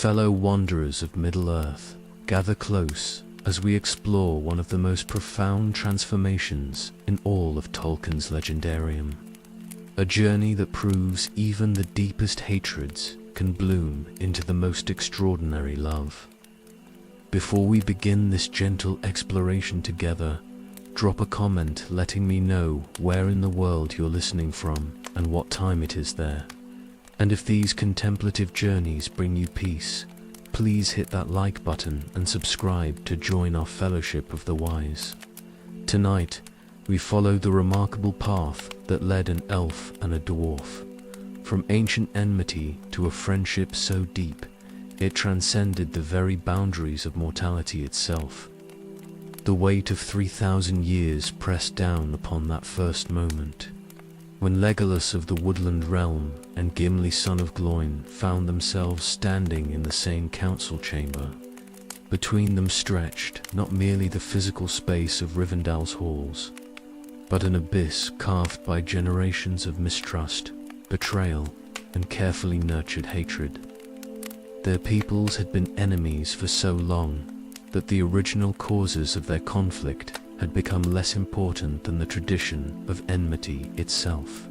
fellow wanderers of Middle-earth, gather close as we explore one of the most profound transformations in all of Tolkien's legendarium. A journey that proves even the deepest hatreds can bloom into the most extraordinary love. Before we begin this gentle exploration together, drop a comment letting me know where in the world you're listening from and what time it is there. And if these contemplative journeys bring you peace, please hit that like button and subscribe to join our fellowship of the wise. Tonight, we follow the remarkable path that led an elf and a dwarf, from ancient enmity to a friendship so deep it transcended the very boundaries of mortality itself. The weight of 3,000 years pressed down upon that first moment, when Legolas of the Woodland Realm and Gimli son of Gloin found themselves standing in the same council chamber. Between them stretched not merely the physical space of Rivendell's halls, but an abyss carved by generations of mistrust, betrayal, and carefully nurtured hatred. Their peoples had been enemies for so long that the original causes of their conflict had become less important than the tradition of enmity itself.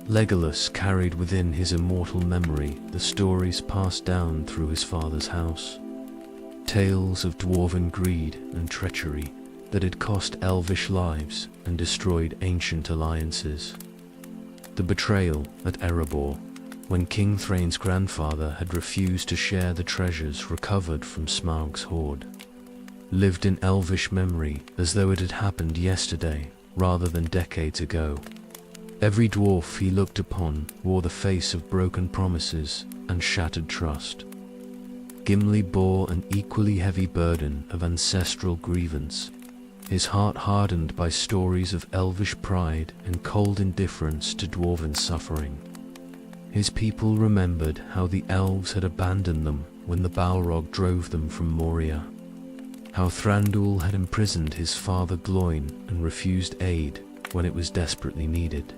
Legolas carried within his immortal memory the stories passed down through his father's house, tales of dwarven greed and treachery that had cost elvish lives and destroyed ancient alliances. The betrayal at Erebor, when King Thrain's grandfather had refused to share the treasures recovered from Smaug's hoard, lived in elvish memory as though it had happened yesterday rather than decades ago. Every dwarf he looked upon wore the face of broken promises and shattered trust. Gimli bore an equally heavy burden of ancestral grievance, his heart hardened by stories of elvish pride and cold indifference to dwarven suffering. His people remembered how the elves had abandoned them when the Balrog drove them from Moria, how Thranduil had imprisoned his father Gloin and refused aid when it was desperately needed.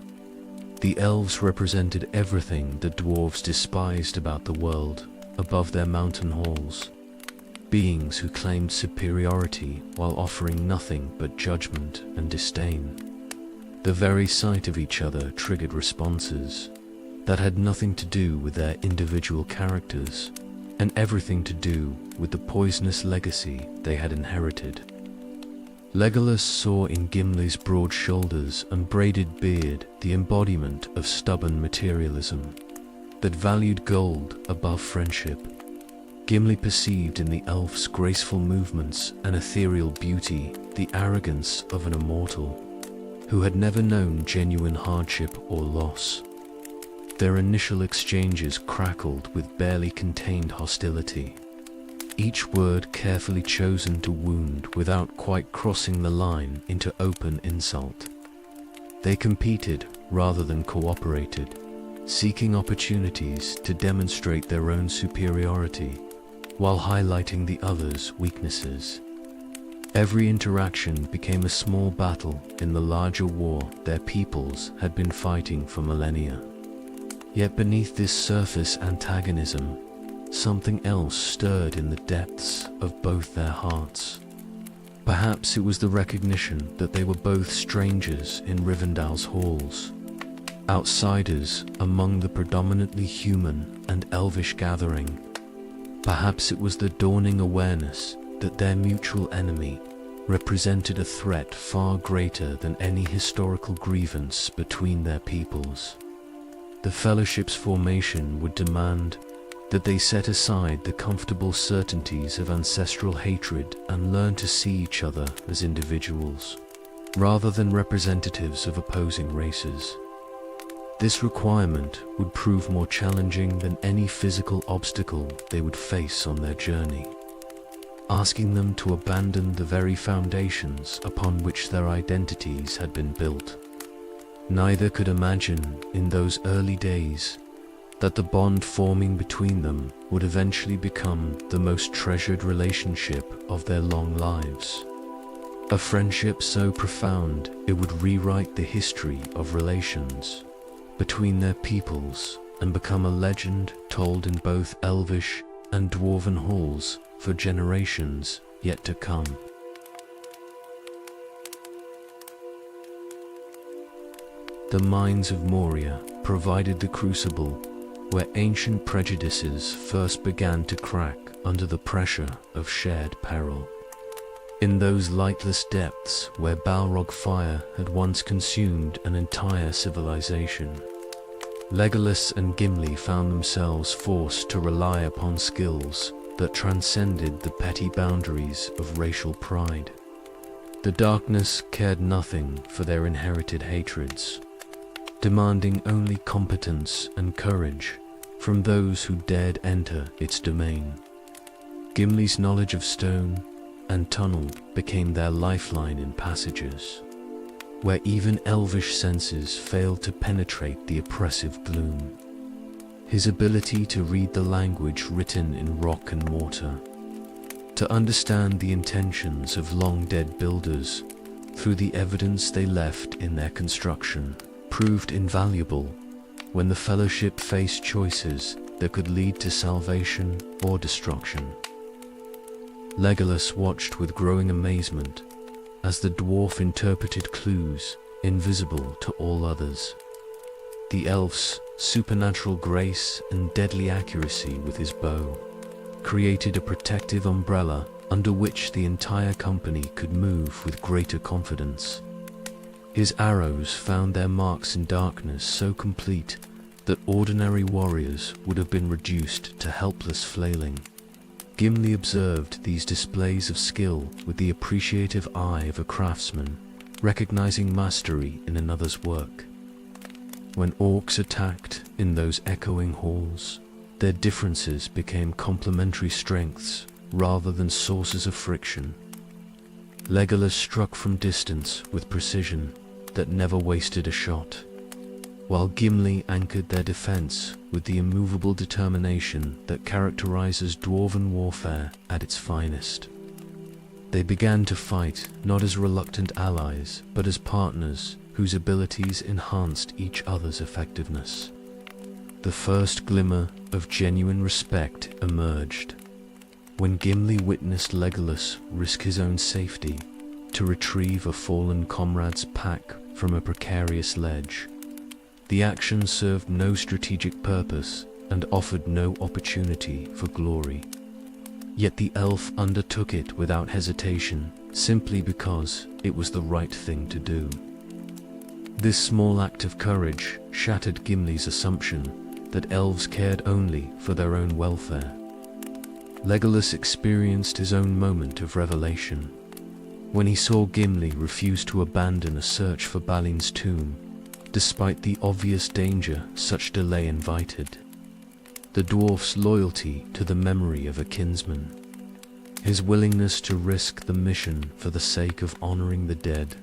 The elves represented everything the dwarves despised about the world above their mountain halls, beings who claimed superiority while offering nothing but judgment and disdain. The very sight of each other triggered responses that had nothing to do with their individual characters and everything to do with the poisonous legacy they had inherited. Legolas saw in Gimli's broad shoulders and braided beard the embodiment of stubborn materialism that valued gold above friendship. Gimli perceived in the elf's graceful movements and ethereal beauty the arrogance of an immortal who had never known genuine hardship or loss. Their initial exchanges crackled with barely contained hostility, each word carefully chosen to wound without quite crossing the line into open insult. They competed rather than cooperated, seeking opportunities to demonstrate their own superiority while highlighting the other's weaknesses. Every interaction became a small battle in the larger war their peoples had been fighting for millennia. Yet beneath this surface antagonism, something else stirred in the depths of both their hearts. Perhaps it was the recognition that they were both strangers in Rivendell's halls, outsiders among the predominantly human and elvish gathering. Perhaps it was the dawning awareness that their mutual enemy represented a threat far greater than any historical grievance between their peoples. The Fellowship's formation would demand that they set aside the comfortable certainties of ancestral hatred and learn to see each other as individuals, rather than representatives of opposing races. This requirement would prove more challenging than any physical obstacle they would face on their journey, asking them to abandon the very foundations upon which their identities had been built. Neither could imagine, in those early days, that the bond forming between them would eventually become the most treasured relationship of their long lives. A friendship so profound it would rewrite the history of relations between their peoples and become a legend told in both Elvish and dwarven halls for generations yet to come. The mines of Moria provided the crucible where ancient prejudices first began to crack under the pressure of shared peril. In those lightless depths where Balrog fire had once consumed an entire civilization, Legolas and Gimli found themselves forced to rely upon skills that transcended the petty boundaries of racial pride. The darkness cared nothing for their inherited hatreds, demanding only competence and courage from those who dared enter its domain. Gimli's knowledge of stone and tunnel became their lifeline in passages where even elvish senses failed to penetrate the oppressive gloom. His ability to read the language written in rock and mortar, to understand the intentions of long-dead builders through the evidence they left in their construction, proved invaluable when the Fellowship faced choices that could lead to salvation or destruction. Legolas watched with growing amazement as the dwarf interpreted clues invisible to all others. The elf's supernatural grace and deadly accuracy with his bow created a protective umbrella under which the entire company could move with greater confidence. His arrows found their marks in darkness so complete that ordinary warriors would have been reduced to helpless flailing. Gimli observed these displays of skill with the appreciative eye of a craftsman, recognizing mastery in another's work. When orcs attacked in those echoing halls, their differences became complementary strengths rather than sources of friction. Legolas struck from distance with precision that never wasted a shot, while Gimli anchored their defense with the immovable determination that characterizes dwarven warfare at its finest. They began to fight not as reluctant allies, but as partners whose abilities enhanced each other's effectiveness. The first glimmer of genuine respect emerged when Gimli witnessed Legolas risk his own safety to retrieve a fallen comrade's pack from a precarious ledge. The action served no strategic purpose and offered no opportunity for glory. Yet the elf undertook it without hesitation, simply because it was the right thing to do. This small act of courage shattered Gimli's assumption that elves cared only for their own welfare. Legolas experienced his own moment of revelation when he saw Gimli refuse to abandon a search for Balin's tomb, despite the obvious danger such delay invited. The dwarf's loyalty to the memory of a kinsman, his willingness to risk the mission for the sake of honoring the dead,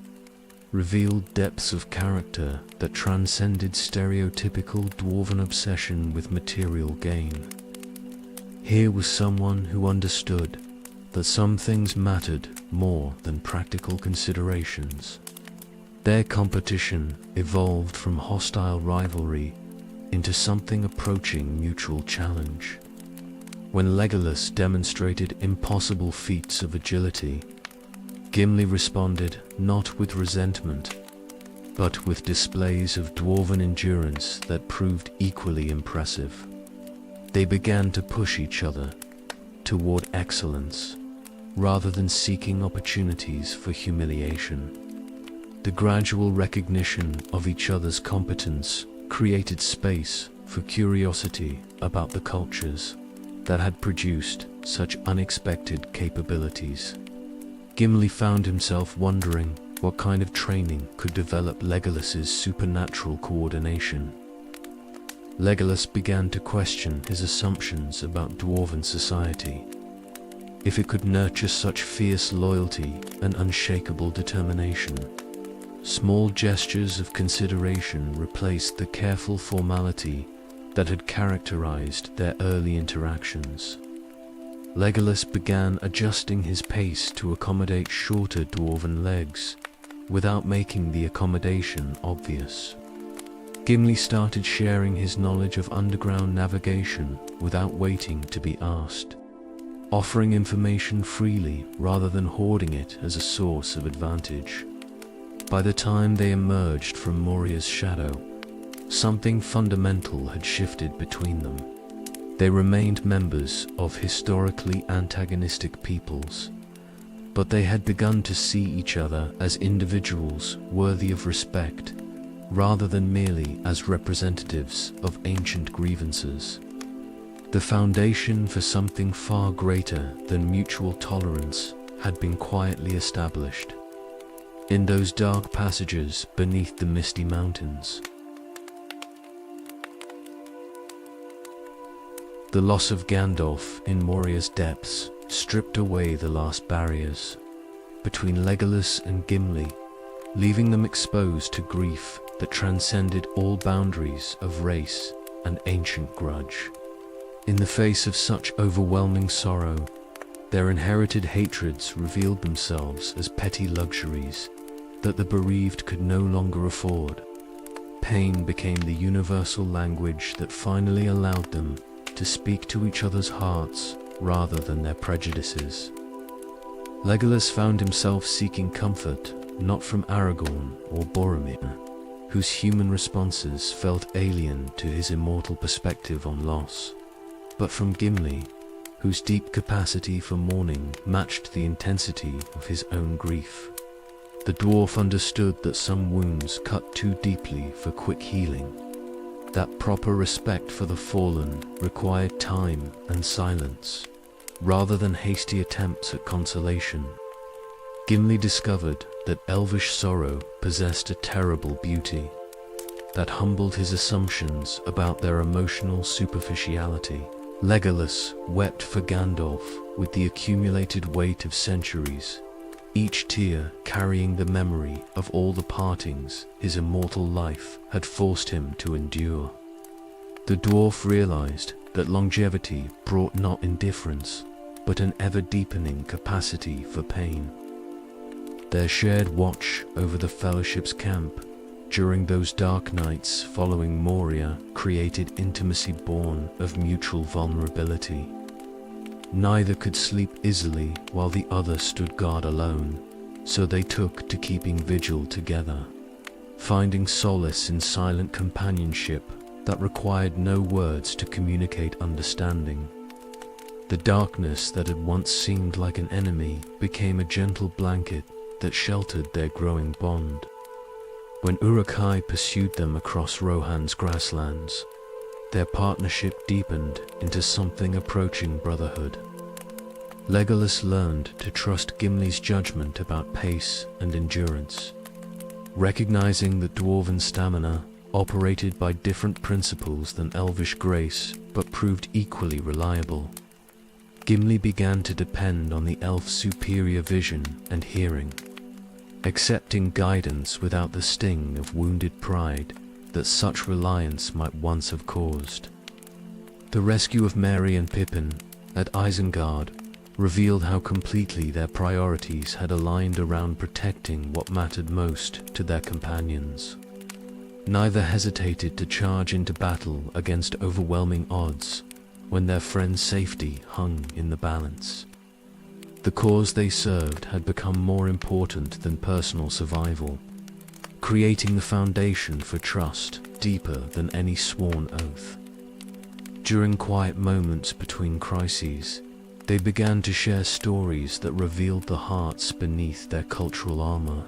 revealed depths of character that transcended stereotypical dwarven obsession with material gain. Here was someone who understood that some things mattered more than practical considerations. Their competition evolved from hostile rivalry into something approaching mutual challenge. When Legolas demonstrated impossible feats of agility, Gimli responded not with resentment, but with displays of dwarven endurance that proved equally impressive. They began to push each other toward excellence, rather than seeking opportunities for humiliation. The gradual recognition of each other's competence created space for curiosity about the cultures that had produced such unexpected capabilities. Gimli found himself wondering what kind of training could develop Legolas's supernatural coordination. Legolas began to question his assumptions about dwarven society. If it could nurture such fierce loyalty and unshakable determination, small gestures of consideration replaced the careful formality that had characterized their early interactions. Legolas began adjusting his pace to accommodate shorter dwarven legs, without making the accommodation obvious. Gimli started sharing his knowledge of underground navigation without waiting to be asked, offering information freely rather than hoarding it as a source of advantage. By the time they emerged from Moria's shadow, something fundamental had shifted between them. They remained members of historically antagonistic peoples, but they had begun to see each other as individuals worthy of respect, rather than merely as representatives of ancient grievances. The foundation for something far greater than mutual tolerance had been quietly established. In those dark passages beneath the misty mountains. The loss of Gandalf in Moria's depths stripped away the last barriers between Legolas and Gimli, leaving them exposed to grief that transcended all boundaries of race and ancient grudge. In the face of such overwhelming sorrow, their inherited hatreds revealed themselves as petty luxuries that the bereaved could no longer afford. Pain became the universal language that finally allowed them to speak to each other's hearts rather than their prejudices. Legolas found himself seeking comfort not from Aragorn or Boromir, whose human responses felt alien to his immortal perspective on loss, but from Gimli, whose deep capacity for mourning matched the intensity of his own grief. The dwarf understood that some wounds cut too deeply for quick healing, that proper respect for the fallen required time and silence, rather than hasty attempts at consolation. Gimli discovered that elvish sorrow possessed a terrible beauty that humbled his assumptions about their emotional superficiality. Legolas wept for Gandalf with the accumulated weight of centuries, each tear carrying the memory of all the partings his immortal life had forced him to endure. The dwarf realized that longevity brought not indifference, but an ever-deepening capacity for pain. Their shared watch over the Fellowship's camp during those dark nights following Moria created intimacy born of mutual vulnerability. Neither could sleep easily while the other stood guard alone, so they took to keeping vigil together, finding solace in silent companionship that required no words to communicate understanding. The darkness that had once seemed like an enemy became a gentle blanket that sheltered their growing bond. When Uruk-hai pursued them across Rohan's grasslands, their partnership deepened into something approaching brotherhood. Legolas learned to trust Gimli's judgment about pace and endurance, recognizing that dwarven stamina operated by different principles than elvish grace, but proved equally reliable. Gimli began to depend on the elf's superior vision and hearing, accepting guidance without the sting of wounded pride that such reliance might once have caused. The rescue of Merry and Pippin at Isengard revealed how completely their priorities had aligned around protecting what mattered most to their companions. Neither hesitated to charge into battle against overwhelming odds when their friend's safety hung in the balance. The cause they served had become more important than personal survival, creating the foundation for trust deeper than any sworn oath. During quiet moments between crises, they began to share stories that revealed the hearts beneath their cultural armor.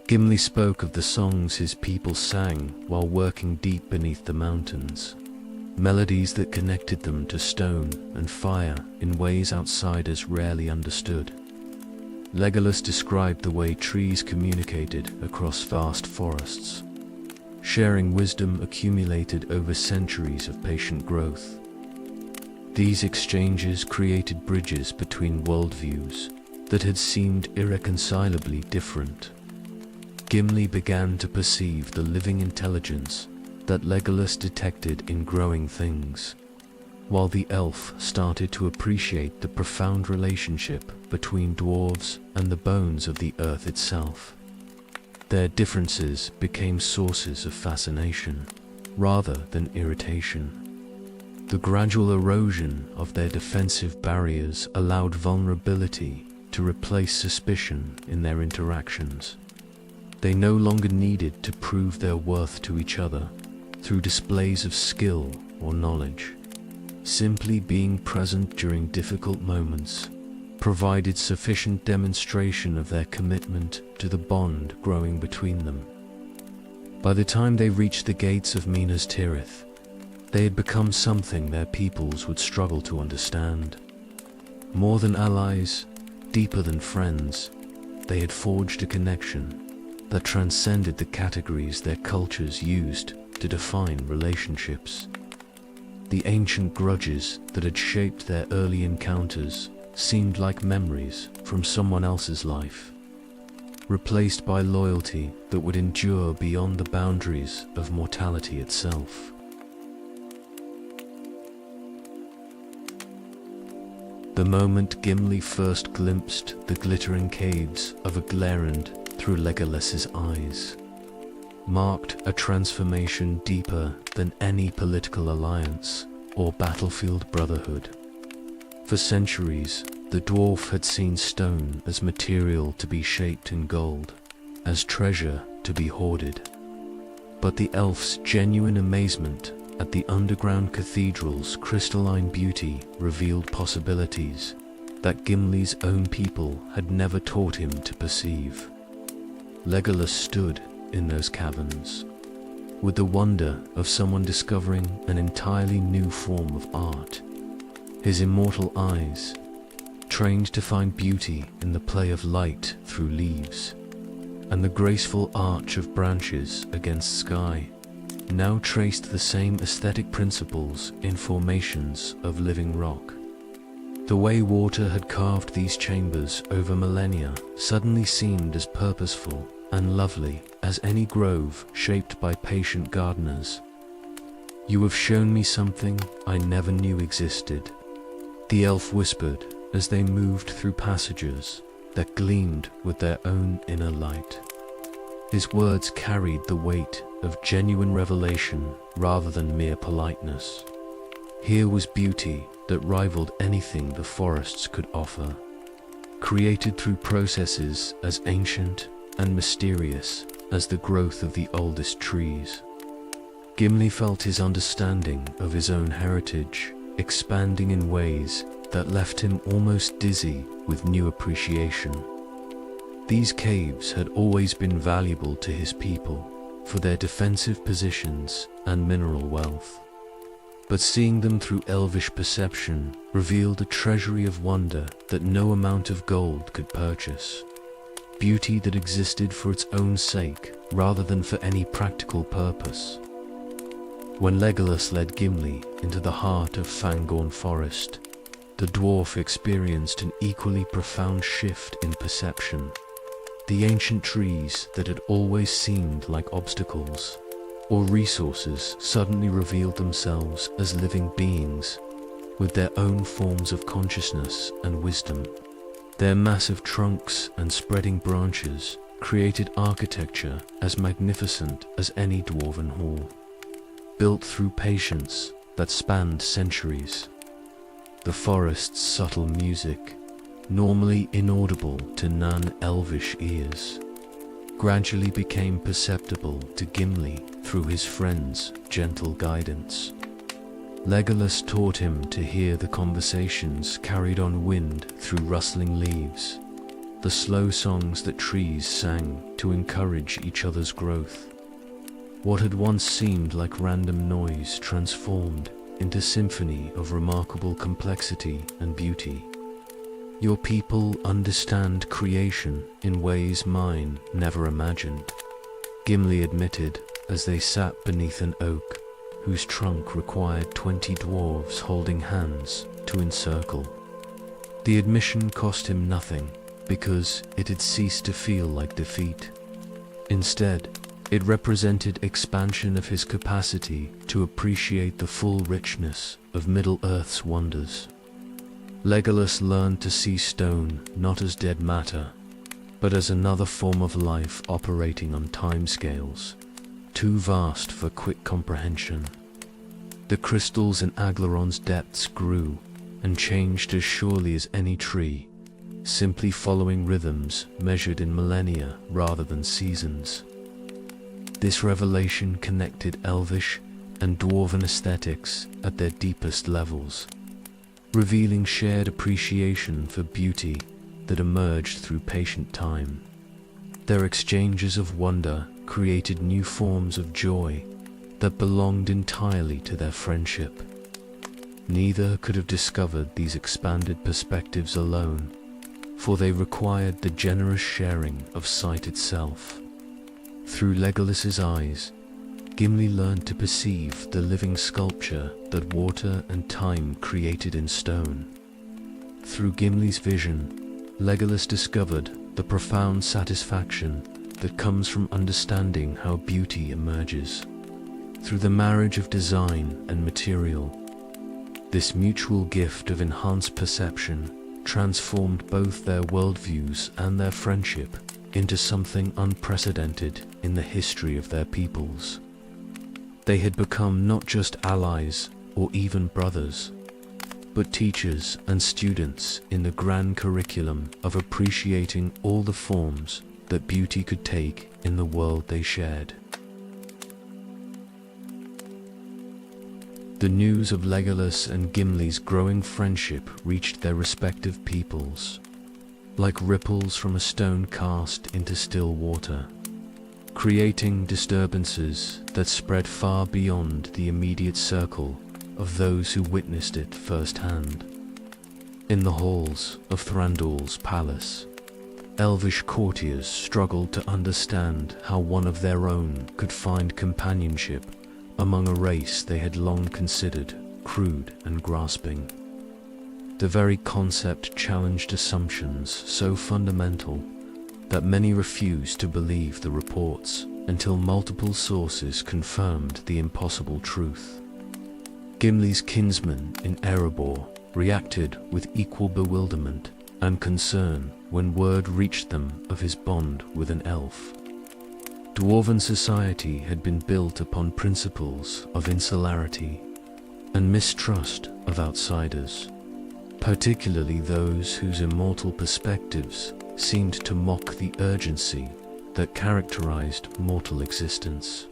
Gimli spoke of the songs his people sang while working deep beneath the mountains, melodies that connected them to stone and fire in ways outsiders rarely understood. Legolas described the way trees communicated across vast forests, sharing wisdom accumulated over centuries of patient growth. These exchanges created bridges between worldviews that had seemed irreconcilably different. Gimli began to perceive the living intelligence that Legolas detected in growing things, while the elf started to appreciate the profound relationship between dwarves and the bones of the earth itself. Their differences became sources of fascination, rather than irritation. The gradual erosion of their defensive barriers allowed vulnerability to replace suspicion in their interactions. They no longer needed to prove their worth to each other through displays of skill or knowledge. Simply being present during difficult moments provided sufficient demonstration of their commitment to the bond growing between them. By the time they reached the gates of Minas Tirith, they had become something their peoples would struggle to understand. More than allies, deeper than friends, they had forged a connection that transcended the categories their cultures used to define relationships. The ancient grudges that had shaped their early encounters seemed like memories from someone else's life, replaced by loyalty that would endure beyond the boundaries of mortality itself. The moment Gimli first glimpsed the glittering caves of Aglarond through Legolas's eyes marked a transformation deeper than any political alliance or battlefield brotherhood. For centuries, the dwarf had seen stone as material to be shaped in gold, as treasure to be hoarded. But the elf's genuine amazement at the underground cathedral's crystalline beauty revealed possibilities that Gimli's own people had never taught him to perceive. Legolas stood in those caverns, with the wonder of someone discovering an entirely new form of art. His immortal eyes, trained to find beauty in the play of light through leaves, and the graceful arch of branches against sky, now traced the same aesthetic principles in formations of living rock. The way water had carved these chambers over millennia suddenly seemed as purposeful and lovely as any grove shaped by patient gardeners. "You have shown me something I never knew existed," the elf whispered as they moved through passages that gleamed with their own inner light. His words carried the weight of genuine revelation rather than mere politeness. Here was beauty that rivaled anything the forests could offer, created through processes as ancient and mysterious as the growth of the oldest trees. Gimli felt his understanding of his own heritage expanding in ways that left him almost dizzy with new appreciation. These caves had always been valuable to his people for their defensive positions and mineral wealth, but seeing them through elvish perception revealed a treasury of wonder that no amount of gold could purchase. Beauty that existed for its own sake rather than for any practical purpose. When Legolas led Gimli into the heart of Fangorn Forest, the dwarf experienced an equally profound shift in perception. The ancient trees that had always seemed like obstacles or resources suddenly revealed themselves as living beings with their own forms of consciousness and wisdom. Their massive trunks and spreading branches created architecture as magnificent as any dwarven hall, built through patience that spanned centuries. The forest's subtle music, normally inaudible to non-elvish ears, gradually became perceptible to Gimli through his friend's gentle guidance. Legolas taught him to hear the conversations carried on wind through rustling leaves, the slow songs that trees sang to encourage each other's growth. What had once seemed like random noise transformed into symphony of remarkable complexity and beauty. Your people understand creation in ways mine never imagined, Gimli admitted as they sat beneath an oak whose trunk required 20 dwarves holding hands to encircle. The admission cost him nothing because it had ceased to feel like defeat. Instead, it represented expansion of his capacity to appreciate the full richness of Middle-earth's wonders. Legolas learned to see stone not as dead matter, but as another form of life operating on timescales too vast for quick comprehension. The crystals in Aglaron's depths grew and changed as surely as any tree, simply following rhythms measured in millennia rather than seasons. This revelation connected Elvish and Dwarven aesthetics at their deepest levels, revealing shared appreciation for beauty that emerged through patient time. Their exchanges of wonder created new forms of joy that belonged entirely to their friendship. Neither could have discovered these expanded perspectives alone, for they required the generous sharing of sight itself. Through Legolas's eyes, Gimli learned to perceive the living sculpture that water and time created in stone. Through Gimli's vision, Legolas discovered the profound satisfaction that comes from understanding how beauty emerges. Through the marriage of design and material, this mutual gift of enhanced perception transformed both their worldviews and their friendship into something unprecedented in the history of their peoples. They had become not just allies or even brothers, but teachers and students in the grand curriculum of appreciating all the forms that beauty could take in the world they shared. The news of Legolas and Gimli's growing friendship reached their respective peoples, like ripples from a stone cast into still water, creating disturbances that spread far beyond the immediate circle of those who witnessed it firsthand. In the halls of Thranduil's palace, Elvish courtiers struggled to understand how one of their own could find companionship among a race they had long considered crude and grasping. The very concept challenged assumptions so fundamental that many refused to believe the reports until multiple sources confirmed the impossible truth. Gimli's kinsmen in Erebor reacted with equal bewilderment and concern when word reached them of his bond with an elf. Dwarven society had been built upon principles of insularity and mistrust of outsiders, particularly those whose immortal perspectives seemed to mock the urgency that characterized mortal existence.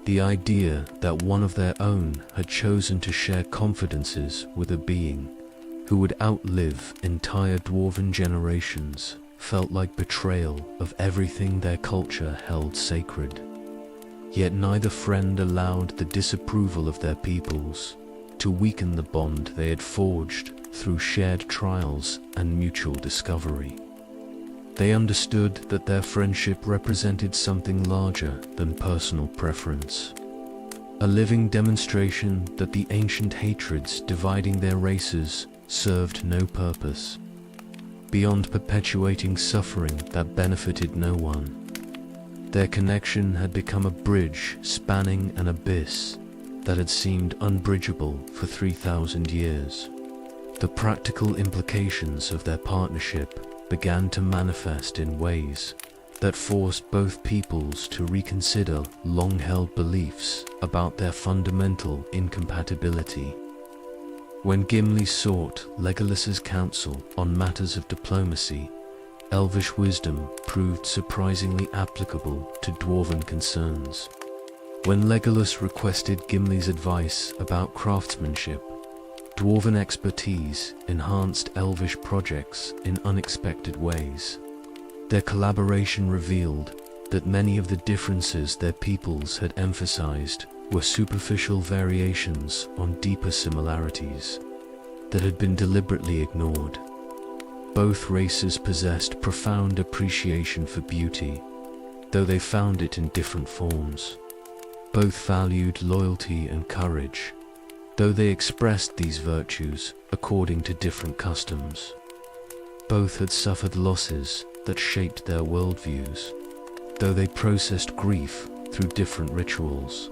The idea that one of their own had chosen to share confidences with a being who would outlive entire dwarven generations felt like betrayal of everything their culture held sacred. Yet neither friend allowed the disapproval of their peoples to weaken the bond they had forged through shared trials and mutual discovery. They understood that their friendship represented something larger than personal preference, a living demonstration that the ancient hatreds dividing their races served no purpose, beyond perpetuating suffering that benefited no one. Their connection had become a bridge spanning an abyss that had seemed unbridgeable for 3,000 years. The practical implications of their partnership began to manifest in ways that forced both peoples to reconsider long-held beliefs about their fundamental incompatibility. When Gimli sought Legolas's counsel on matters of diplomacy, Elvish wisdom proved surprisingly applicable to dwarven concerns. When Legolas requested Gimli's advice about craftsmanship, dwarven expertise enhanced Elvish projects in unexpected ways. Their collaboration revealed that many of the differences their peoples had emphasized were superficial variations on deeper similarities that had been deliberately ignored. Both races possessed profound appreciation for beauty, though they found it in different forms. Both valued loyalty and courage, though they expressed these virtues according to different customs. Both had suffered losses that shaped their worldviews, though they processed grief through different rituals.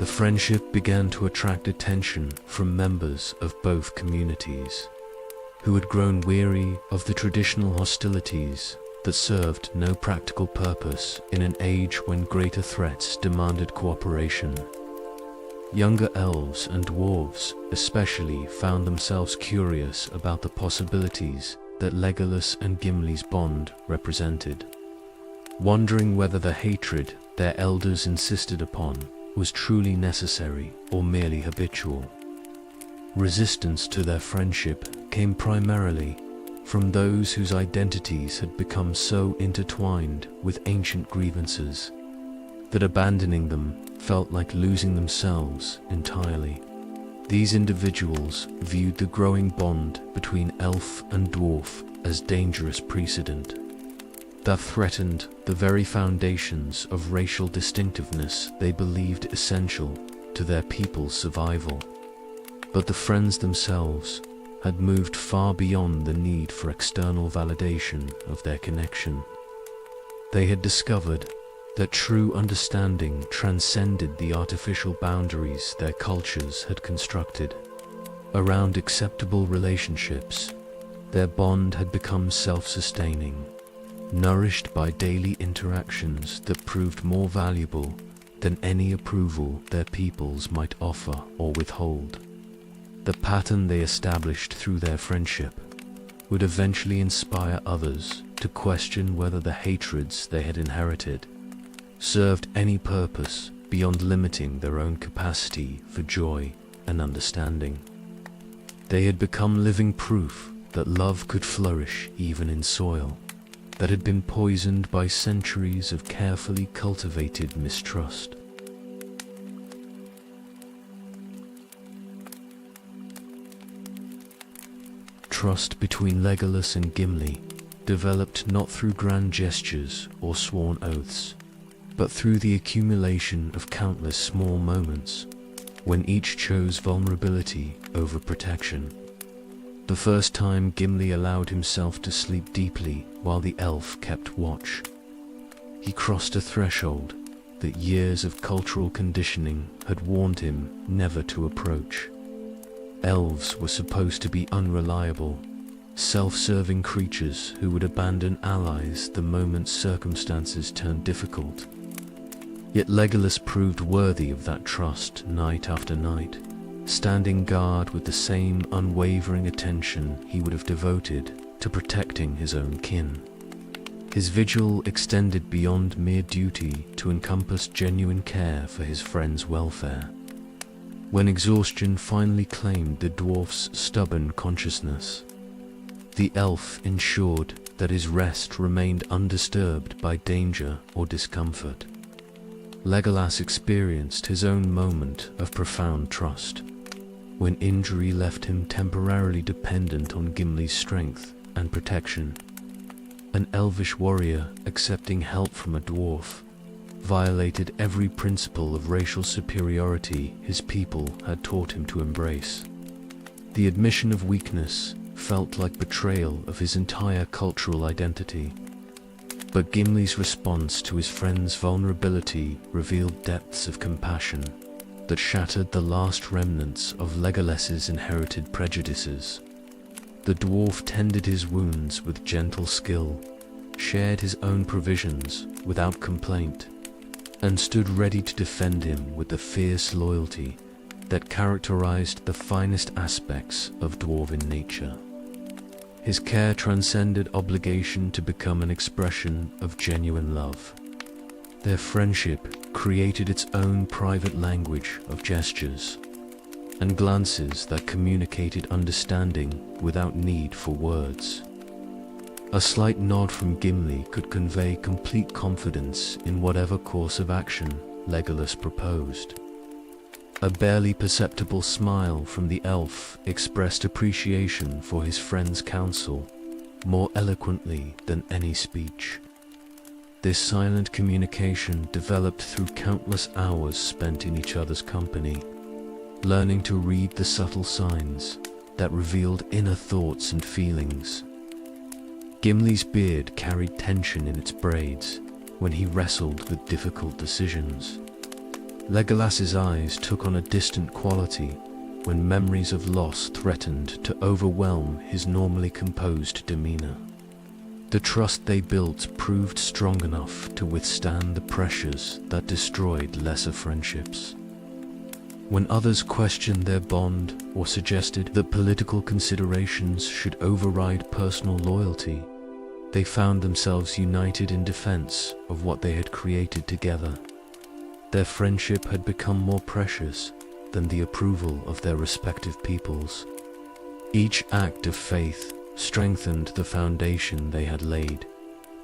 The friendship began to attract attention from members of both communities, who had grown weary of the traditional hostilities that served no practical purpose in an age when greater threats demanded cooperation. Younger elves and dwarves especially found themselves curious about the possibilities that Legolas and Gimli's bond represented, wondering whether the hatred their elders insisted upon was truly necessary or merely habitual. Resistance to their friendship came primarily from those whose identities had become so intertwined with ancient grievances that abandoning them felt like losing themselves entirely. These individuals viewed the growing bond between elf and dwarf as dangerous precedent that threatened the very foundations of racial distinctiveness they believed essential to their people's survival. But the friends themselves had moved far beyond the need for external validation of their connection. They had discovered that true understanding transcended the artificial boundaries their cultures had constructed around acceptable relationships. Their bond had become self-sustaining, nourished by daily interactions that proved more valuable than any approval their peoples might offer or withhold. The pattern they established through their friendship would eventually inspire others to question whether the hatreds they had inherited served any purpose beyond limiting their own capacity for joy and understanding. They had become living proof that love could flourish even in soil that had been poisoned by centuries of carefully cultivated mistrust. Trust between Legolas and Gimli developed not through grand gestures or sworn oaths, but through the accumulation of countless small moments when each chose vulnerability over protection. The first time Gimli allowed himself to sleep deeply while the elf kept watch, he crossed a threshold that years of cultural conditioning had warned him never to approach. Elves were supposed to be unreliable, self-serving creatures who would abandon allies the moment circumstances turned difficult. Yet Legolas proved worthy of that trust night after night, standing guard with the same unwavering attention he would have devoted to protecting his own kin. His vigil extended beyond mere duty to encompass genuine care for his friend's welfare. When exhaustion finally claimed the dwarf's stubborn consciousness, the elf ensured that his rest remained undisturbed by danger or discomfort. Legolas experienced his own moment of profound trust, when injury left him temporarily dependent on Gimli's strength and protection. An elvish warrior accepting help from a dwarf violated every principle of racial superiority his people had taught him to embrace. The admission of weakness felt like betrayal of his entire cultural identity. But Gimli's response to his friend's vulnerability revealed depths of compassion that shattered the last remnants of Legolas's inherited prejudices. The dwarf tended his wounds with gentle skill, shared his own provisions without complaint, and stood ready to defend him with the fierce loyalty that characterized the finest aspects of dwarven nature. His care transcended obligation to become an expression of genuine love. Their friendship created its own private language of gestures and glances that communicated understanding without need for words. A slight nod from Gimli could convey complete confidence in whatever course of action Legolas proposed. A barely perceptible smile from the elf expressed appreciation for his friend's counsel more eloquently than any speech. This silent communication developed through countless hours spent in each other's company, learning to read the subtle signs that revealed inner thoughts and feelings. Gimli's beard carried tension in its braids when he wrestled with difficult decisions. Legolas's eyes took on a distant quality when memories of loss threatened to overwhelm his normally composed demeanor. The trust they built proved strong enough to withstand the pressures that destroyed lesser friendships. When others questioned their bond or suggested that political considerations should override personal loyalty, they found themselves united in defense of what they had created together. Their friendship had become more precious than the approval of their respective peoples. Each act of faith strengthened the foundation they had laid,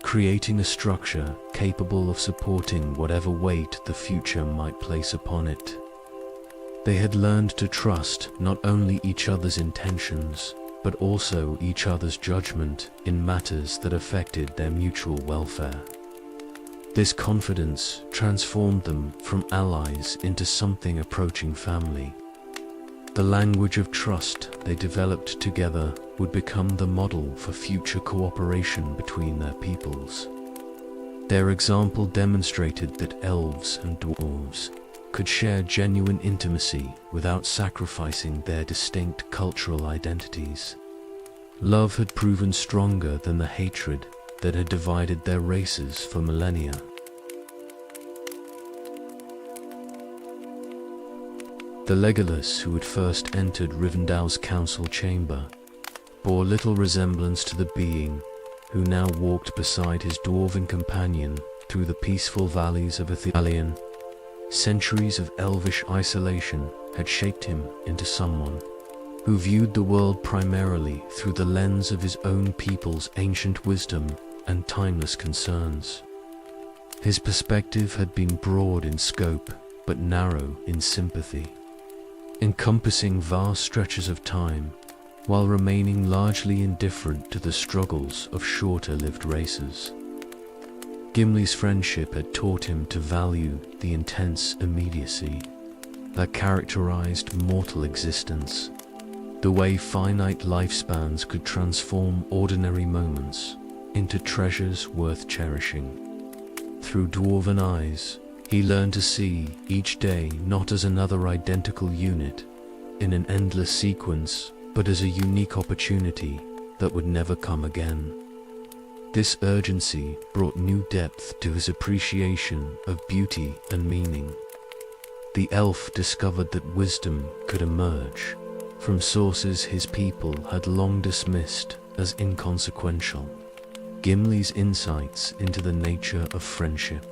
creating a structure capable of supporting whatever weight the future might place upon it. They had learned to trust not only each other's intentions, but also each other's judgment in matters that affected their mutual welfare. This confidence transformed them from allies into something approaching family. The language of trust they developed together would become the model for future cooperation between their peoples. Their example demonstrated that elves and dwarves could share genuine intimacy without sacrificing their distinct cultural identities. Love had proven stronger than the hatred that had divided their races for millennia. The Legolas who had first entered Rivendell's council chamber bore little resemblance to the being who now walked beside his dwarven companion through the peaceful valleys of Ithilien. Centuries of elvish isolation had shaped him into someone who viewed the world primarily through the lens of his own people's ancient wisdom and timeless concerns. His perspective had been broad in scope, but narrow in sympathy, encompassing vast stretches of time, while remaining largely indifferent to the struggles of shorter-lived races. Gimli's friendship had taught him to value the intense immediacy that characterized mortal existence, the way finite lifespans could transform ordinary moments into treasures worth cherishing. Through dwarven eyes, he learned to see each day not as another identical unit in an endless sequence, but as a unique opportunity that would never come again. This urgency brought new depth to his appreciation of beauty and meaning. The elf discovered that wisdom could emerge from sources his people had long dismissed as inconsequential. Gimli's insights into the nature of friendship,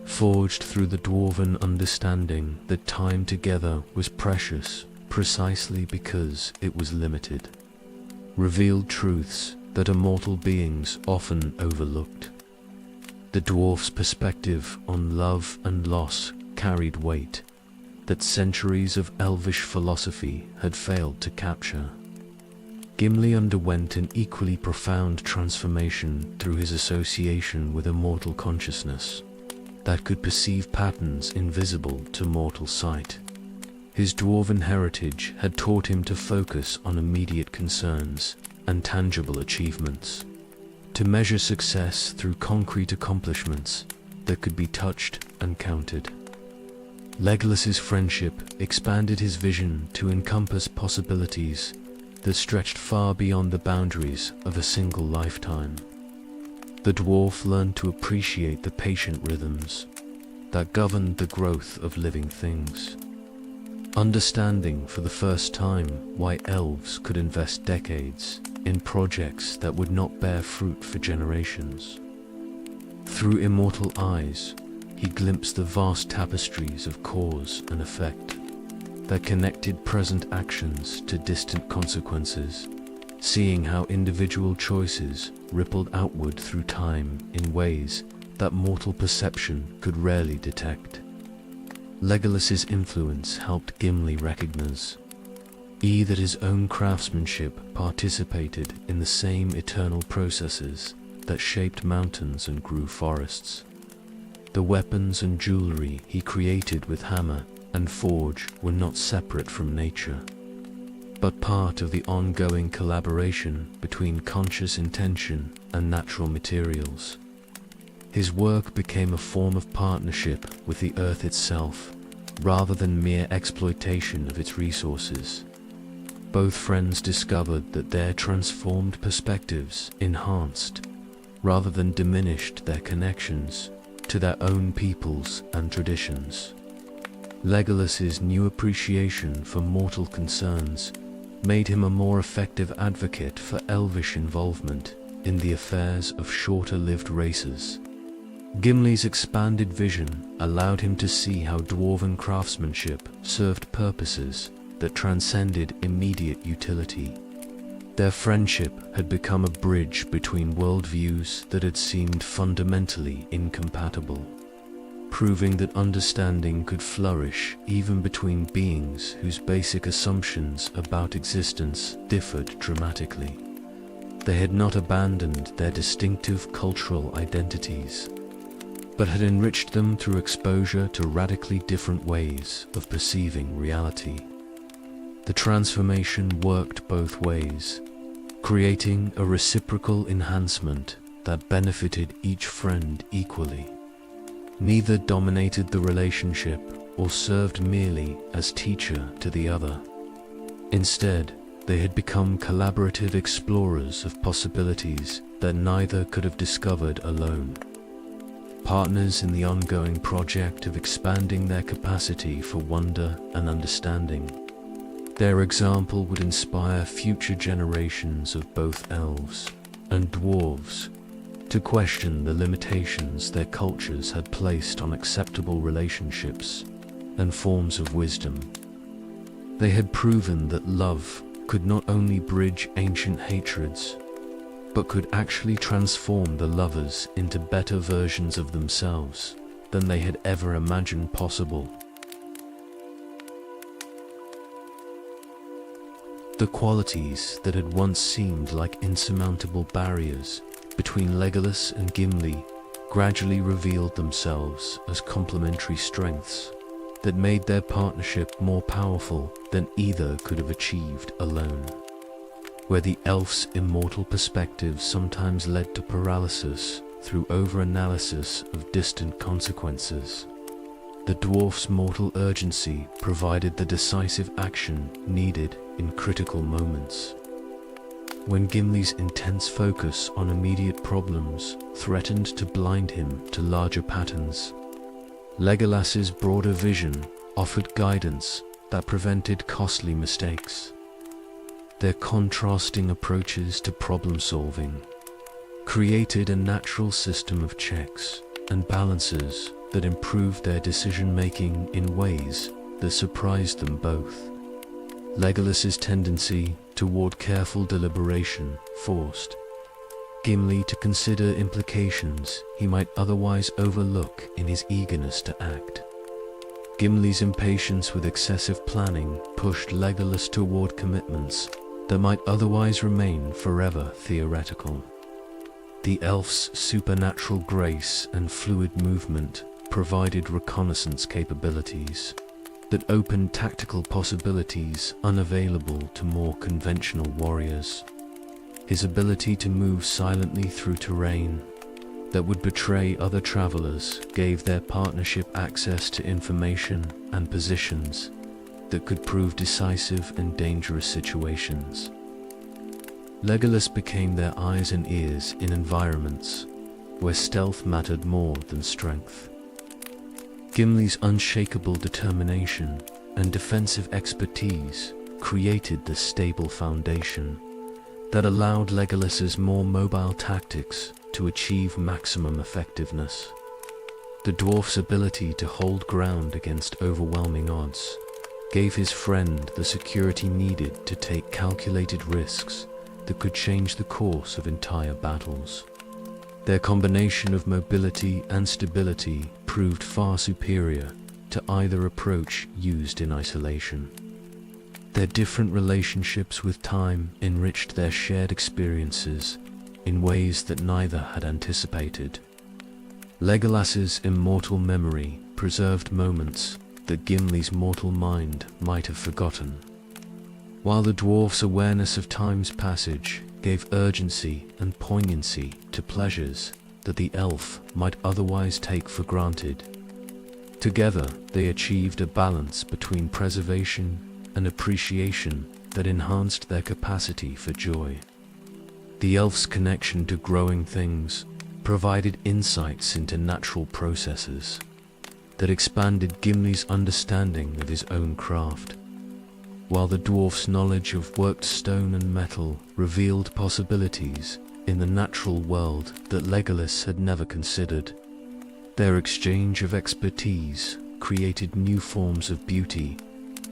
forged through the dwarven understanding that time together was precious precisely because it was limited, revealed truths that immortal beings often overlooked. The dwarf's perspective on love and loss carried weight that centuries of elvish philosophy had failed to capture. Gimli underwent an equally profound transformation through his association with immortal consciousness that could perceive patterns invisible to mortal sight. His dwarven heritage had taught him to focus on immediate concerns and tangible achievements, to measure success through concrete accomplishments that could be touched and counted. Legolas's friendship expanded his vision to encompass possibilities that stretched far beyond the boundaries of a single lifetime. The dwarf learned to appreciate the patient rhythms that governed the growth of living things, understanding for the first time why elves could invest decades in projects that would not bear fruit for generations. Through immortal eyes, he glimpsed the vast tapestries of cause and effect that connected present actions to distant consequences, seeing how individual choices rippled outward through time in ways that mortal perception could rarely detect. Legolas's influence helped Gimli recognize that his own craftsmanship participated in the same eternal processes that shaped mountains and grew forests. The weapons and jewelry he created with hammer and forge were not separate from nature, but part of the ongoing collaboration between conscious intention and natural materials. His work became a form of partnership with the earth itself, rather than mere exploitation of its resources. Both friends discovered that their transformed perspectives enhanced rather than diminished their connections to their own peoples and traditions. Legolas's new appreciation for mortal concerns made him a more effective advocate for elvish involvement in the affairs of shorter-lived races. Gimli's expanded vision allowed him to see how dwarven craftsmanship served purposes that transcended immediate utility. Their friendship had become a bridge between worldviews that had seemed fundamentally incompatible, proving that understanding could flourish even between beings whose basic assumptions about existence differed dramatically. They had not abandoned their distinctive cultural identities, but had enriched them through exposure to radically different ways of perceiving reality. The transformation worked both ways, creating a reciprocal enhancement that benefited each friend equally. Neither dominated the relationship or served merely as teacher to the other. Instead, they had become collaborative explorers of possibilities that neither could have discovered alone. Partners in the ongoing project of expanding their capacity for wonder and understanding. Their example would inspire future generations of both elves and dwarves to question the limitations their cultures had placed on acceptable relationships and forms of wisdom. They had proven that love could not only bridge ancient hatreds, but could actually transform the lovers into better versions of themselves than they had ever imagined possible. The qualities that had once seemed like insurmountable barriers between Legolas and Gimli gradually revealed themselves as complementary strengths that made their partnership more powerful than either could have achieved alone. Where the elf's immortal perspective sometimes led to paralysis through over-analysis of distant consequences, the dwarf's mortal urgency provided the decisive action needed in critical moments. When Gimli's intense focus on immediate problems threatened to blind him to larger patterns, Legolas's broader vision offered guidance that prevented costly mistakes. Their contrasting approaches to problem-solving created a natural system of checks and balances that improved their decision-making in ways that surprised them both. Legolas's tendency toward careful deliberation forced Gimli to consider implications he might otherwise overlook in his eagerness to act. Gimli's impatience with excessive planning pushed Legolas toward commitments that might otherwise remain forever theoretical. The elf's supernatural grace and fluid movement provided reconnaissance capabilities that opened tactical possibilities unavailable to more conventional warriors. His ability to move silently through terrain that would betray other travelers gave their partnership access to information and positions that could prove decisive in dangerous situations. Legolas became their eyes and ears in environments where stealth mattered more than strength. Gimli's unshakable determination and defensive expertise created the stable foundation that allowed Legolas's more mobile tactics to achieve maximum effectiveness. The dwarf's ability to hold ground against overwhelming odds gave his friend the security needed to take calculated risks that could change the course of entire battles. Their combination of mobility and stability proved far superior to either approach used in isolation. Their different relationships with time enriched their shared experiences in ways that neither had anticipated. Legolas's immortal memory preserved moments that Gimli's mortal mind might have forgotten, while the dwarf's awareness of time's passage gave urgency and poignancy to pleasures that the elf might otherwise take for granted. Together, they achieved a balance between preservation and appreciation that enhanced their capacity for joy. The elf's connection to growing things provided insights into natural processes that expanded Gimli's understanding of his own craft, while the dwarf's knowledge of worked stone and metal revealed possibilities in the natural world that Legolas had never considered. Their exchange of expertise created new forms of beauty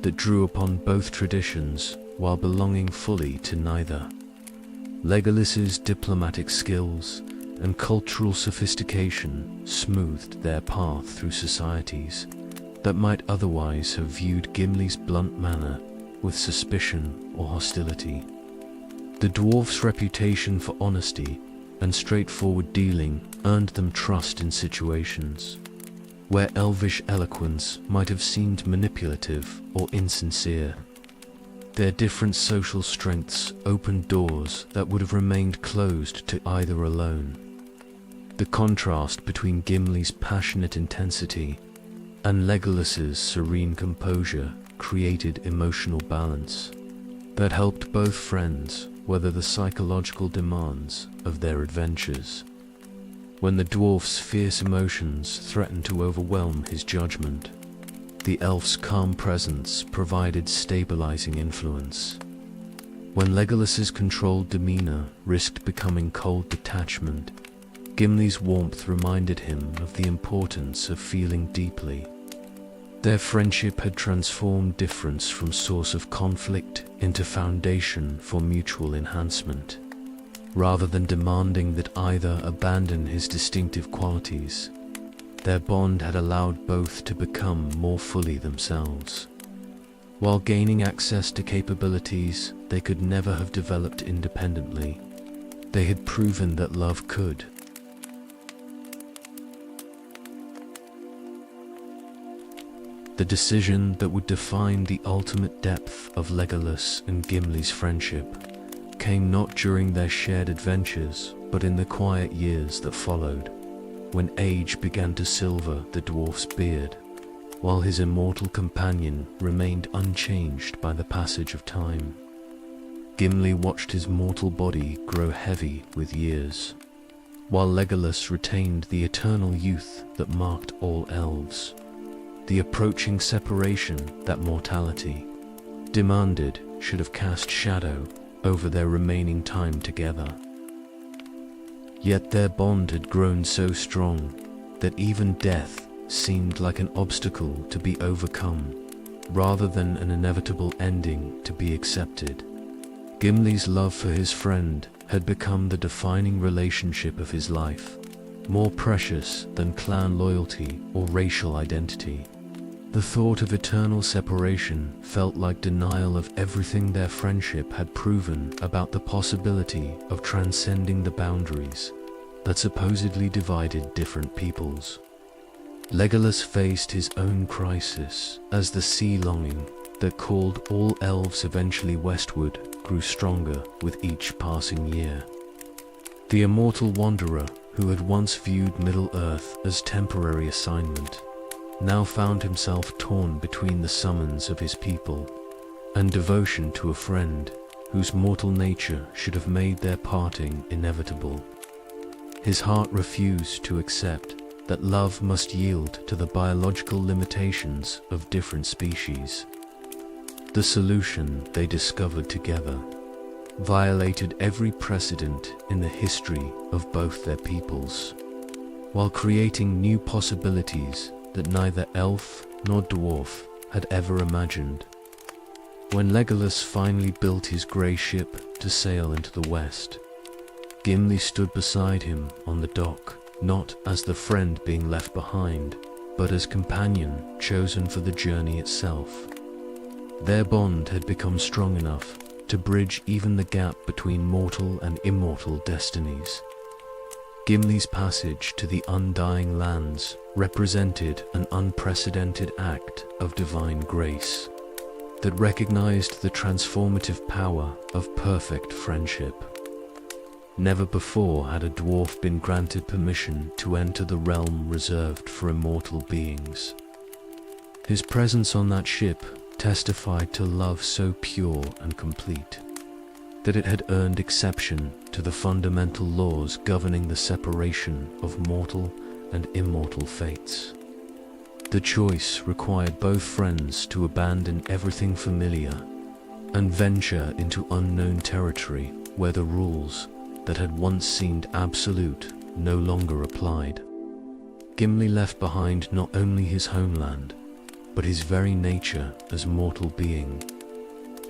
that drew upon both traditions while belonging fully to neither. Legolas's diplomatic skills and cultural sophistication smoothed their path through societies that might otherwise have viewed Gimli's blunt manner with suspicion or hostility. The dwarf's reputation for honesty and straightforward dealing earned them trust in situations where elvish eloquence might have seemed manipulative or insincere. Their different social strengths opened doors that would have remained closed to either alone. The contrast between Gimli's passionate intensity and Legolas's serene composure created emotional balance that helped both friends weather the psychological demands of their adventures. When the dwarf's fierce emotions threatened to overwhelm his judgment, the elf's calm presence provided stabilizing influence. When Legolas's controlled demeanor risked becoming cold detachment, Gimli's warmth reminded him of the importance of feeling deeply. Their friendship had transformed difference from source of conflict into foundation for mutual enhancement. Rather than demanding that either abandon his distinctive qualities, their bond had allowed both to become more fully themselves. While gaining access to capabilities they could never have developed independently, they had proven that love could. The decision that would define the ultimate depth of Legolas and Gimli's friendship came not during their shared adventures, but in the quiet years that followed, when age began to silver the dwarf's beard, while his immortal companion remained unchanged by the passage of time. Gimli watched his mortal body grow heavy with years, while Legolas retained the eternal youth that marked all elves. The approaching separation that mortality demanded should have cast shadow over their remaining time together. Yet their bond had grown so strong that even death seemed like an obstacle to be overcome, rather than an inevitable ending to be accepted. Gimli's love for his friend had become the defining relationship of his life, more precious than clan loyalty or racial identity. The thought of eternal separation felt like denial of everything their friendship had proven about the possibility of transcending the boundaries that supposedly divided different peoples. Legolas faced his own crisis as the sea longing that called all elves eventually westward grew stronger with each passing year. The immortal wanderer, who had once viewed Middle-earth as temporary assignment, now found himself torn between the summons of his people and devotion to a friend whose mortal nature should have made their parting inevitable. His heart refused to accept that love must yield to the biological limitations of different species. The solution they discovered together violated every precedent in the history of both their peoples, while creating new possibilities that neither elf nor dwarf had ever imagined. When Legolas finally built his grey ship to sail into the west, Gimli stood beside him on the dock, not as the friend being left behind, but as companion chosen for the journey itself. Their bond had become strong enough to bridge even the gap between mortal and immortal destinies. Gimli's passage to the Undying Lands represented an unprecedented act of divine grace that recognized the transformative power of perfect friendship. Never before had a dwarf been granted permission to enter the realm reserved for immortal beings. His presence on that ship testified to love so pure and complete that it had earned exception to the fundamental laws governing the separation of mortal and immortal fates. The choice required both friends to abandon everything familiar and venture into unknown territory where the rules that had once seemed absolute no longer applied. Gimli left behind not only his homeland, but his very nature as mortal being,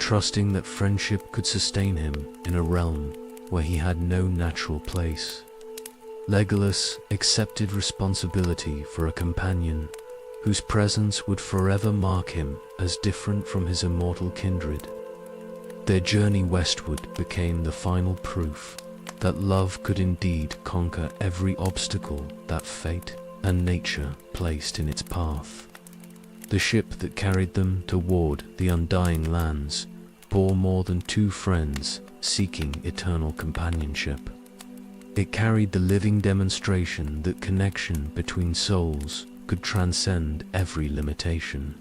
trusting that friendship could sustain him in a realm where he had no natural place. Legolas accepted responsibility for a companion whose presence would forever mark him as different from his immortal kindred. Their journey westward became the final proof that love could indeed conquer every obstacle that fate and nature placed in its path. The ship that carried them toward the undying lands bore more than two friends seeking eternal companionship. It carried the living demonstration that connection between souls could transcend every limitation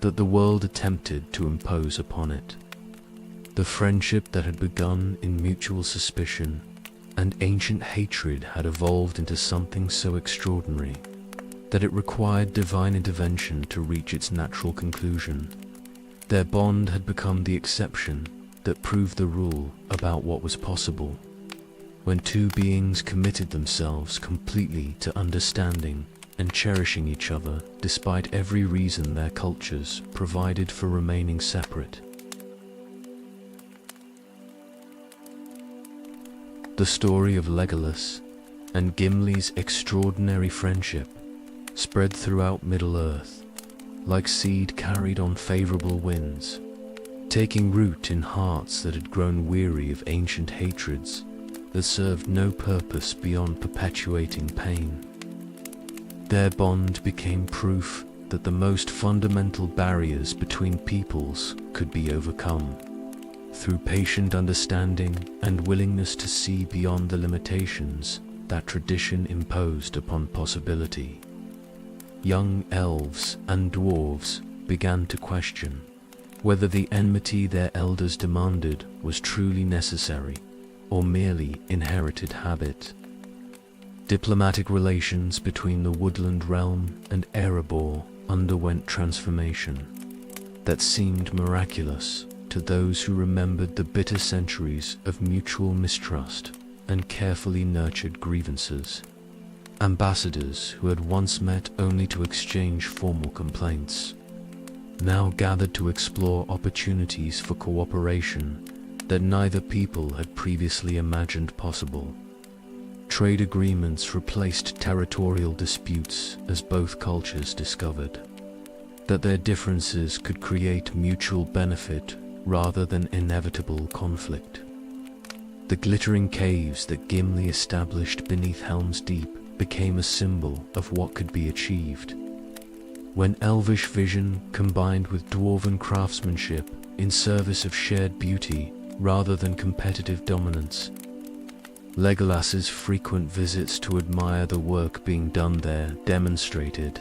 that the world attempted to impose upon it. The friendship that had begun in mutual suspicion and ancient hatred had evolved into something so extraordinary that it required divine intervention to reach its natural conclusion. Their bond had become the exception that proved the rule about what was possible. When two beings committed themselves completely to understanding and cherishing each other despite every reason their cultures provided for remaining separate. The story of Legolas and Gimli's extraordinary friendship spread throughout Middle-earth like seed carried on favorable winds, taking root in hearts that had grown weary of ancient hatreds that served no purpose beyond perpetuating pain. Their bond became proof that the most fundamental barriers between peoples could be overcome through patient understanding and willingness to see beyond the limitations that tradition imposed upon possibility. Young elves and dwarves began to question whether the enmity their elders demanded was truly necessary or merely inherited habit. Diplomatic relations between the woodland realm and Erebor underwent transformation that seemed miraculous to those who remembered the bitter centuries of mutual mistrust and carefully nurtured grievances. Ambassadors who had once met only to exchange formal complaints now gathered to explore opportunities for cooperation that neither people had previously imagined possible. Trade agreements replaced territorial disputes as both cultures discovered that their differences could create mutual benefit rather than inevitable conflict. The glittering caves that Gimli established beneath Helm's Deep became a symbol of what could be achieved when elvish vision combined with dwarven craftsmanship in service of shared beauty rather than competitive dominance. Legolas's frequent visits to admire the work being done there demonstrated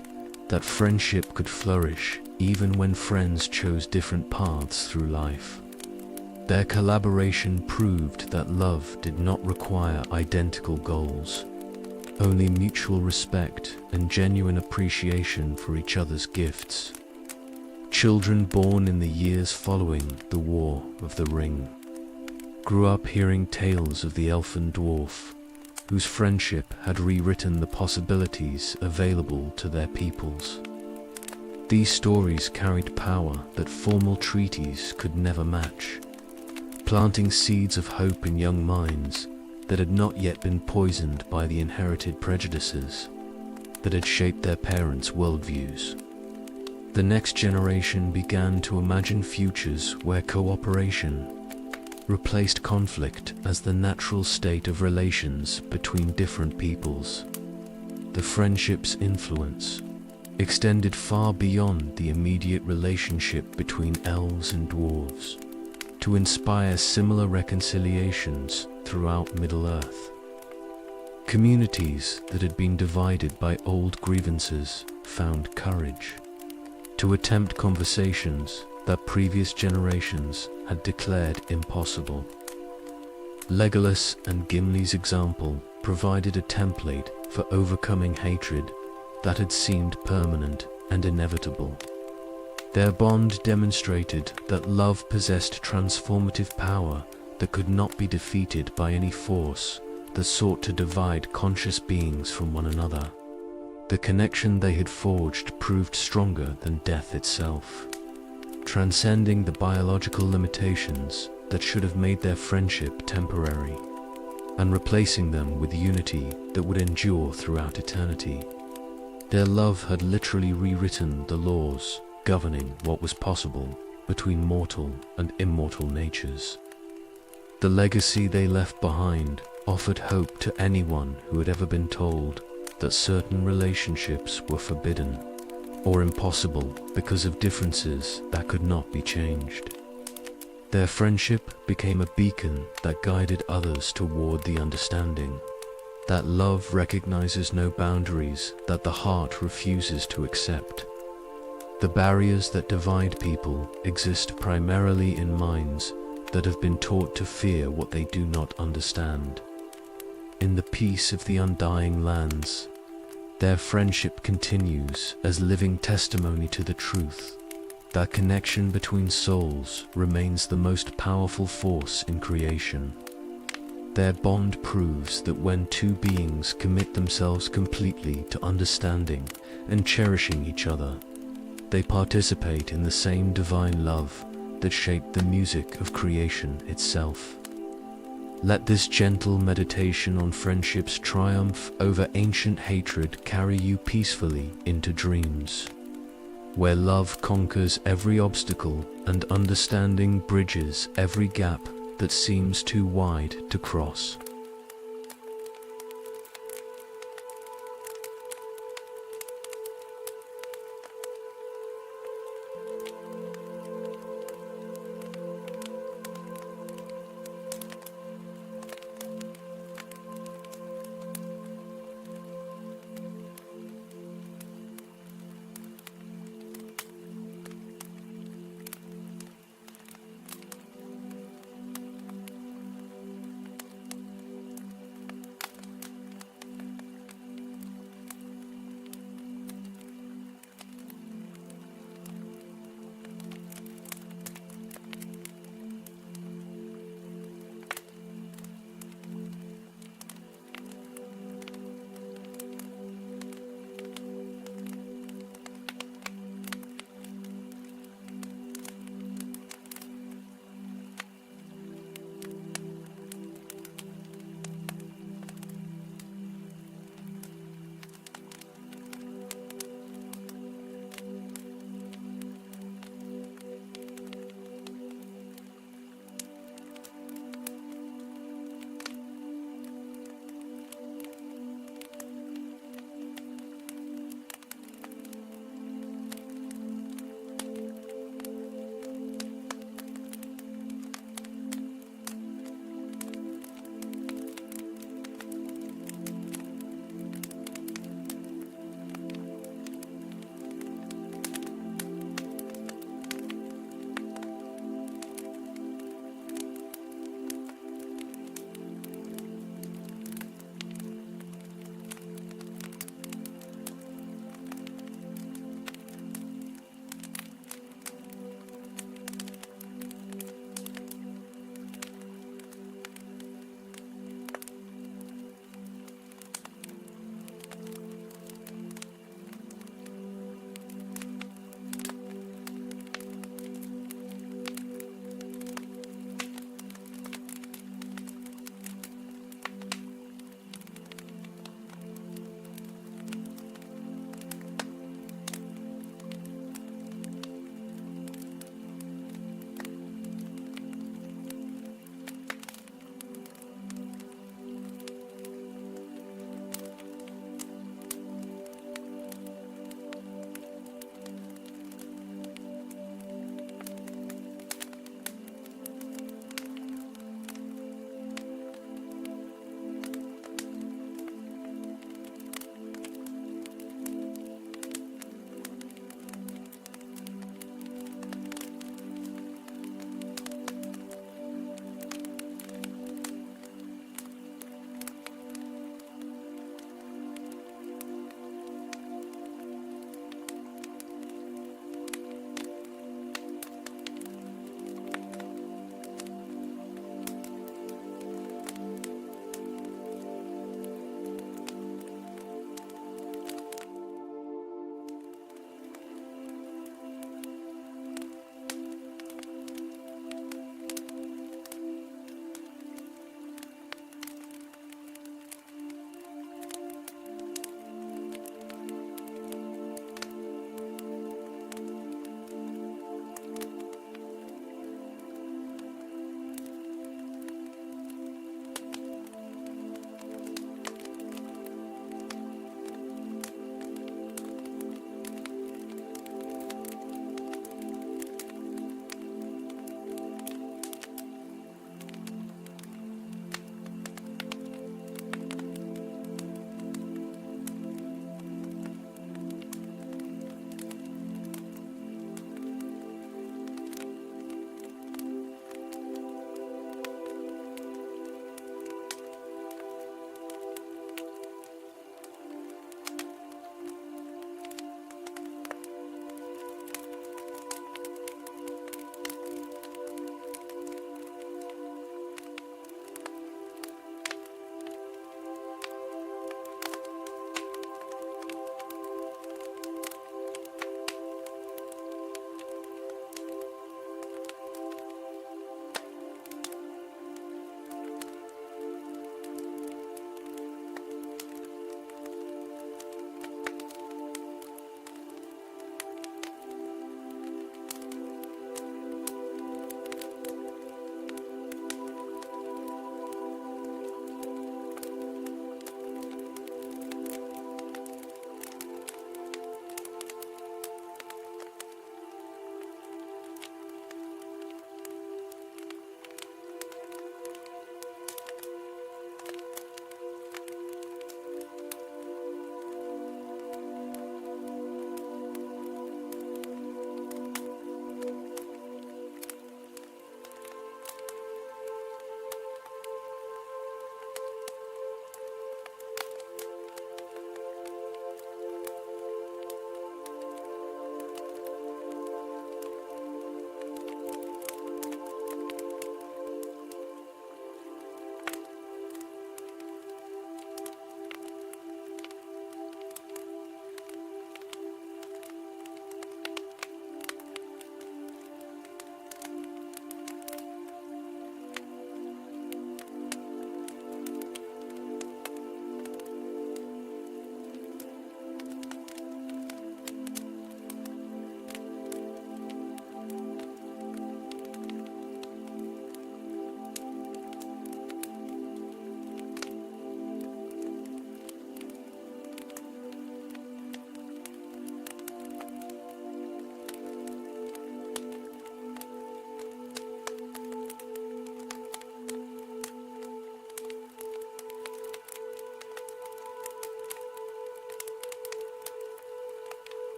that friendship could flourish even when friends chose different paths through life. Their collaboration proved that love did not require identical goals, only mutual respect and genuine appreciation for each other's gifts. Children born in the years following the War of the Ring grew up hearing tales of the elfin dwarf, whose friendship had rewritten the possibilities available to their peoples. These stories carried power that formal treaties could never match, planting seeds of hope in young minds that had not yet been poisoned by the inherited prejudices that had shaped their parents' worldviews. The next generation began to imagine futures where cooperation replaced conflict as the natural state of relations between different peoples. The friendship's influence extended far beyond the immediate relationship between elves and dwarves to inspire similar reconciliations throughout Middle-earth. Communities that had been divided by old grievances found courage to attempt conversations that previous generations had declared impossible. Legolas and Gimli's example provided a template for overcoming hatred that had seemed permanent and inevitable. Their bond demonstrated that love possessed transformative power that could not be defeated by any force that sought to divide conscious beings from one another. The connection they had forged proved stronger than death itself, transcending the biological limitations that should have made their friendship temporary, and replacing them with unity that would endure throughout eternity. Their love had literally rewritten the laws governing what was possible between mortal and immortal natures. The legacy they left behind offered hope to anyone who had ever been told that certain relationships were forbidden or impossible because of differences that could not be changed. Their friendship became a beacon that guided others toward the understanding that love recognizes no boundaries that the heart refuses to accept. The barriers that divide people exist primarily in minds that have been taught to fear what they do not understand. In the peace of the undying lands, their friendship continues as living testimony to the truth that connection between souls remains the most powerful force in creation. Their bond proves that when two beings commit themselves completely to understanding and cherishing each other, they participate in the same divine love that shaped the music of creation itself. Let this gentle meditation on friendship's triumph over ancient hatred carry you peacefully into dreams, where love conquers every obstacle and understanding bridges every gap that seems too wide to cross.